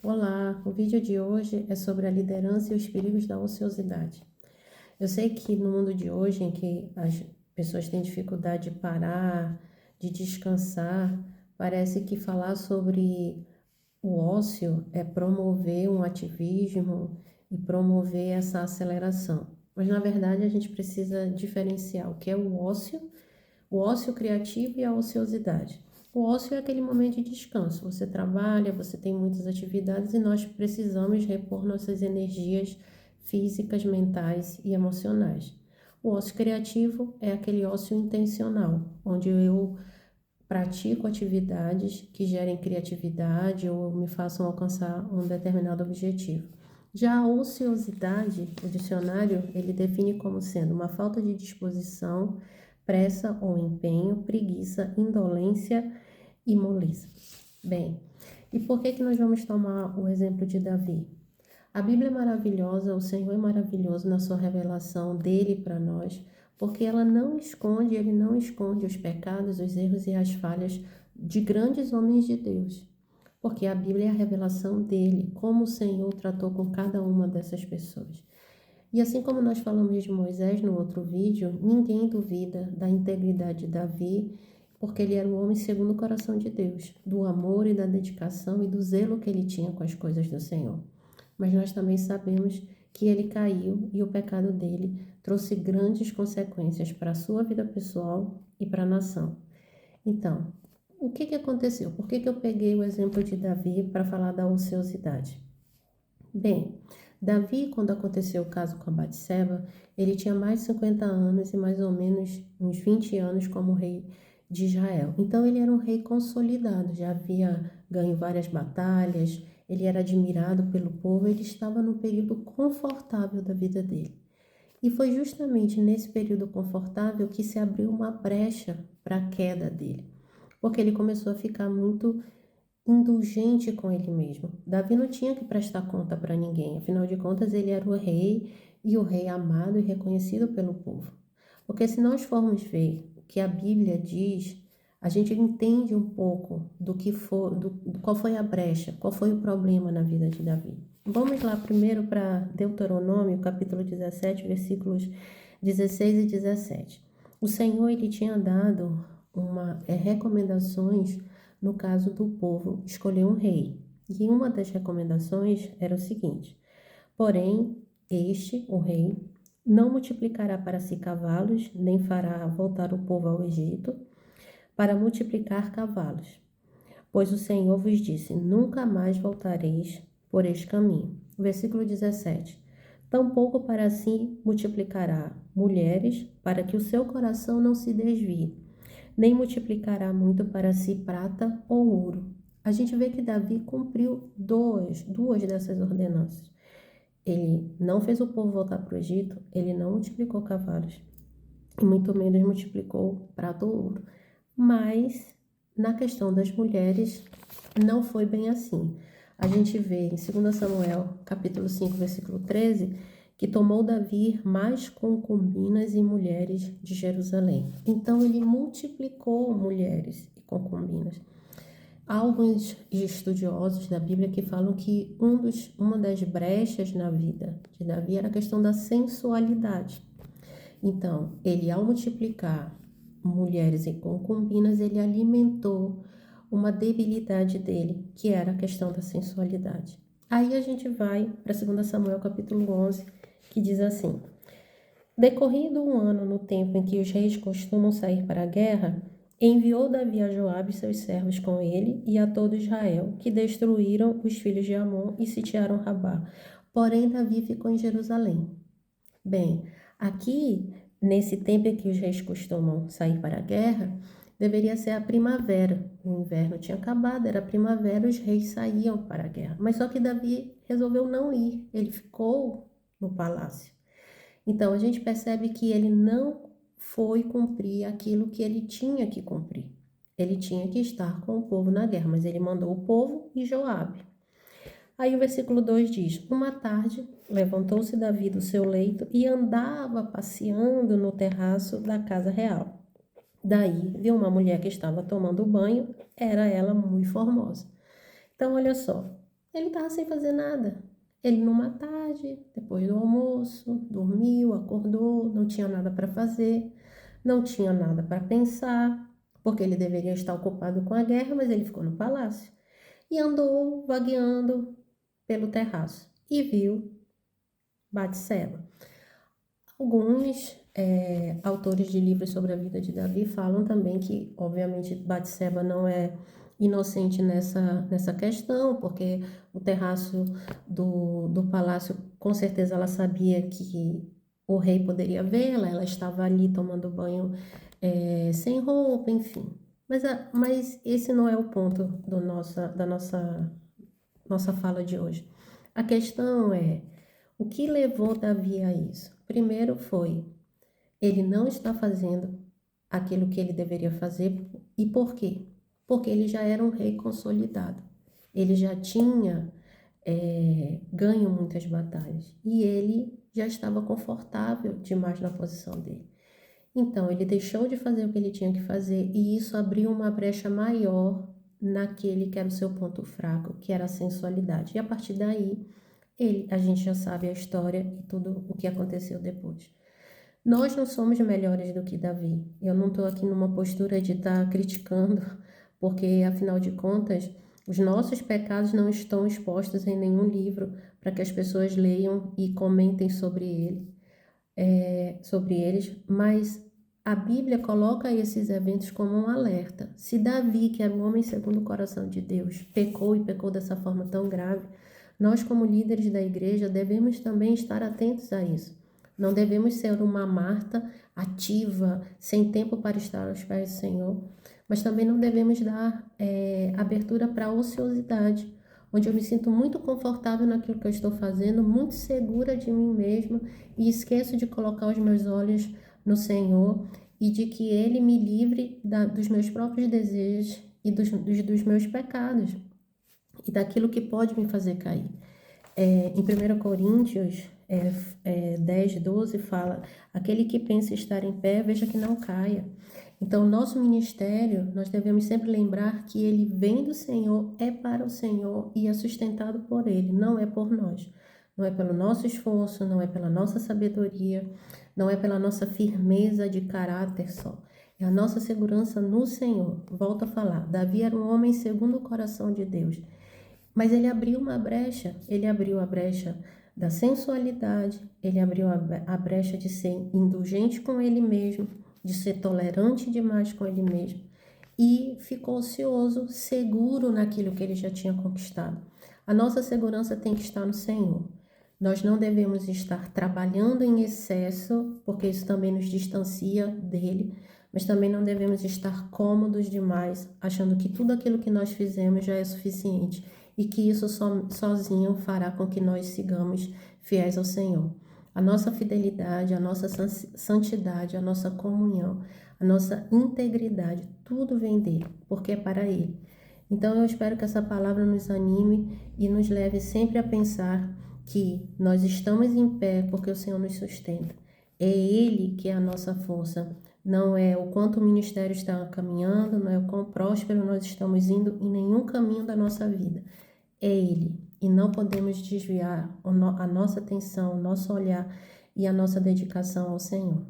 Olá, o vídeo de hoje é sobre a liderança e os perigos da ociosidade. Eu sei que no mundo de hoje, em que as pessoas têm dificuldade de parar, de descansar, parece que falar sobre o ócio é promover um ativismo e promover essa aceleração. Mas na verdade a gente precisa diferenciar o que é o ócio criativo e a ociosidade. O ócio é aquele momento de descanso. Você trabalha, você tem muitas atividades e nós precisamos repor nossas energias físicas, mentais e emocionais. O ócio criativo é aquele ócio intencional, onde eu pratico atividades que gerem criatividade ou me façam alcançar um determinado objetivo. Já a ociosidade, o dicionário, ele define como sendo uma falta de disposição, pressa ou empenho, preguiça, indolência e moleza. Bem, e por que nós vamos tomar o exemplo de Davi? A Bíblia é maravilhosa, o Senhor é maravilhoso na sua revelação dele para nós, porque ela não esconde, ele não esconde os pecados, os erros e as falhas de grandes homens de Deus. Porque a Bíblia é a revelação dele, como o Senhor tratou com cada uma dessas pessoas. E assim como nós falamos de Moisés no outro vídeo, ninguém duvida da integridade de Davi, porque ele era um homem segundo o coração de Deus, do amor e da dedicação e do zelo que ele tinha com as coisas do Senhor. Mas nós também sabemos que ele caiu e o pecado dele trouxe grandes consequências para a sua vida pessoal e para a nação. Então, o que aconteceu? Por que eu peguei o exemplo de Davi para falar da ociosidade? Bem, Davi, quando aconteceu o caso com a Batseba, ele tinha mais de 50 anos e mais ou menos uns 20 anos como rei de Israel. Então ele era um rei consolidado, já havia ganho várias batalhas, ele era admirado pelo povo, ele estava no período confortável da vida dele. E foi justamente nesse período confortável que se abriu uma brecha para a queda dele, porque ele começou a ficar muito indulgente com ele mesmo. Davi não tinha que prestar conta para ninguém, afinal de contas ele era o rei e o rei amado e reconhecido pelo povo. Porque se nós formos ver o que a Bíblia diz, a gente entende um pouco do que foi, qual foi a brecha, qual foi o problema na vida de Davi. Vamos lá primeiro para Deuteronômio, capítulo 17, versículos 16 e 17. O Senhor ele tinha dado recomendações no caso do povo escolher um rei. E uma das recomendações era o seguinte: porém, este, o rei, não multiplicará para si cavalos, nem fará voltar o povo ao Egito para multiplicar cavalos. Pois o Senhor vos disse: nunca mais voltareis por este caminho. Versículo 17. Tampouco para si multiplicará mulheres, para que o seu coração não se desvie, nem multiplicará muito para si prata ou ouro. A gente vê que Davi cumpriu duas dessas ordenanças. Ele não fez o povo voltar para o Egito, ele não multiplicou cavalos, e muito menos multiplicou prata ou ouro. Mas, na questão das mulheres, não foi bem assim. A gente vê em 2 Samuel, capítulo 5, versículo 13, que tomou Davi mais concubinas e mulheres de Jerusalém. Então, ele multiplicou mulheres e concubinas. Há alguns estudiosos da Bíblia que falam que uma das brechas na vida de Davi era a questão da sensualidade. Então, ele ao multiplicar mulheres e concubinas, ele alimentou uma debilidade dele, que era a questão da sensualidade. Aí a gente vai para 2 Samuel capítulo 11, que diz assim: decorrido um ano no tempo em que os reis costumam sair para a guerra, enviou Davi a Joabe e seus servos com ele e a todo Israel, que destruíram os filhos de Amon e sitiaram Rabá. Porém, Davi ficou em Jerusalém. Bem, aqui, nesse tempo em que os reis costumam sair para a guerra, deveria ser a primavera. O inverno tinha acabado, era a primavera, os reis saíam para a guerra. Mas só que Davi resolveu não ir, ele ficou no palácio. Então, a gente percebe que ele não foi cumprir aquilo que ele tinha que cumprir. Ele tinha que estar com o povo na guerra, mas ele mandou o povo e Joabe. Aí o versículo 2 diz: uma tarde, levantou-se Davi do seu leito e andava passeando no terraço da casa real. Daí viu uma mulher que estava tomando banho, era ela muito formosa. Então, olha só, Ele estava sem fazer nada. Ele numa tarde, depois do almoço, dormiu, acordou, não tinha nada para fazer, não tinha nada para pensar, porque ele deveria estar ocupado com a guerra, mas ele ficou no palácio. E andou vagueando pelo terraço e viu Batseba. Alguns autores de livros sobre a vida de Davi falam também que, obviamente, Batseba não é inocente nessa questão, porque o terraço do palácio, com certeza ela sabia que o rei poderia vê-la, ela estava ali tomando banho sem roupa, enfim. Mas esse não é o ponto da nossa fala de hoje. A questão é, o que levou Davi a isso? Primeiro foi, ele não está fazendo aquilo que ele deveria fazer. E por quê? Porque ele já era um rei consolidado. Ele já tinha ganho muitas batalhas. E ele já estava confortável demais na posição dele. Então, ele deixou de fazer o que ele tinha que fazer e isso abriu uma brecha maior naquele que era o seu ponto fraco, que era a sensualidade. E a partir daí, a gente já sabe a história e tudo o que aconteceu depois. Nós não somos melhores do que Davi. Eu não estou aqui numa postura de estar criticando, porque afinal de contas, os nossos pecados não estão expostos em nenhum livro para que as pessoas leiam e comentem sobre eles, mas a Bíblia coloca esses eventos como um alerta. Se Davi, que era um homem segundo o coração de Deus, pecou e pecou dessa forma tão grave, nós, como líderes da igreja, devemos também estar atentos a isso. Não devemos ser uma Marta ativa, sem tempo para estar aos pés do Senhor, mas também não devemos dar abertura para a ociosidade, onde eu me sinto muito confortável naquilo que eu estou fazendo, muito segura de mim mesma e esqueço de colocar os meus olhos no Senhor e de que Ele me livre dos meus próprios desejos e dos meus pecados e daquilo que pode me fazer cair. Em 1 Coríntios 10, 12 fala, aquele que pensa estar em pé, veja que não caia. Então, nosso ministério, nós devemos sempre lembrar que ele vem do Senhor, é para o Senhor e é sustentado por Ele, não é por nós. Não é pelo nosso esforço, não é pela nossa sabedoria, não é pela nossa firmeza de caráter só. É a nossa segurança no Senhor. Volto a falar, Davi era um homem segundo o coração de Deus. Mas ele abriu a brecha da sensualidade, ele abriu a brecha de ser indulgente com ele mesmo, de ser tolerante demais com ele mesmo e ficou ocioso, seguro naquilo que ele já tinha conquistado. A nossa segurança tem que estar no Senhor. Nós não devemos estar trabalhando em excesso, porque isso também nos distancia dele, mas também não devemos estar cômodos demais, achando que tudo aquilo que nós fizemos já é suficiente e que isso sozinho fará com que nós sigamos fiéis ao Senhor. A nossa fidelidade, a nossa santidade, a nossa comunhão, a nossa integridade, tudo vem dele, porque é para ele. Então eu espero que essa palavra nos anime e nos leve sempre a pensar que nós estamos em pé porque o Senhor nos sustenta. É Ele que é a nossa força. Não é o quanto o ministério está caminhando, não é o quão próspero nós estamos indo em nenhum caminho da nossa vida. É Ele. E não podemos desviar a nossa atenção, o nosso olhar e a nossa dedicação ao Senhor.